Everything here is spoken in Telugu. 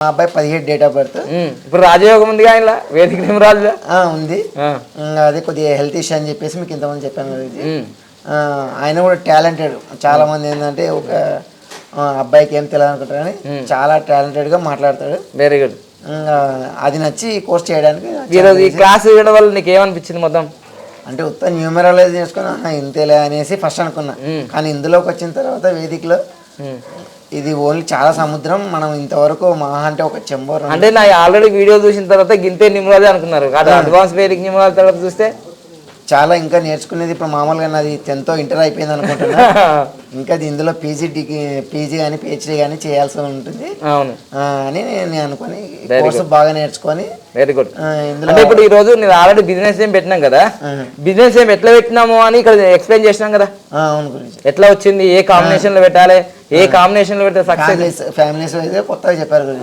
మా అబ్బాయి 17 డేట్ ఆఫ్ బర్త్. ఇప్పుడు రాజయోగం ఉంది ఆయన వేదిక నిమరాజులో ఉంది. అదే కొద్దిగా హెల్త్ ఇష్యూ అని చెప్పేసి మీకు ఇంతమంది చెప్పాను కదా. ఇది ఆయన కూడా టాలెంటెడ్. చాలా మంది ఏంటంటే ఒక అబ్బాయికి ఏం తెలియదు అనుకుంటారు కానీ చాలా టాలెంటెడ్గా మాట్లాడతాడు. Very good. అది నచ్చి ఈ కోర్స్ చేయడానికి ఈరోజు ఈ క్లాస్ వినడం వల్ల నీకు ఏమనిపించింది మొత్తం? అంటే ఉత్త న్యూమరాలజీ నేర్చుకుని ఇంతేలే అనేసి ఫస్ట్ అనుకున్నా. కానీ ఇందులోకి వచ్చిన తర్వాత వేదికలో ఇది ఓన్లీ చాలా సముద్రం. మనం ఇంతవరకు మహా అంటే ఒక చెంబర్ అంటే నా ఆల్రెడీ వీడియో చూసిన తర్వాత గింతే నిమరాజే అనుకున్నారు. అడ్వాన్స్ వేదిక నిమరాజు తర్వాత చూస్తే చాలా ఇంకా నేర్చుకునేది. ఇప్పుడు మామూలుగా నాది 10th ఇంటర్ అయిపోయింది అనుకుంటున్నా. ఇంకా ఇందులో పీజీ కానీ పిహెచ్డీ కానీ చేయాల్సి ఉంటుంది అని నేను అనుకుని కోర్సు బాగా నేర్చుకొని. Very good. అంటే ఇప్పుడు ఈ రోజు నేను ఆల్రెడీ బిజినెస్ ఏం పెట్టినాం కదా, బిజినెస్ ఏం ఎట్లా పెట్టినాము అని ఇక్కడ ఎక్స్ప్లెయిన్ చేసినాం కదా. అవును గురించి ఎట్లా వచ్చింది, ఏ కాంబినేషన్ లో పెట్టాలి, ఏ కాంబినేషన్ లో పెడితే సక్సెస్. ఫ్యామిలీస్ అయితే కొత్తగా చెప్పారు.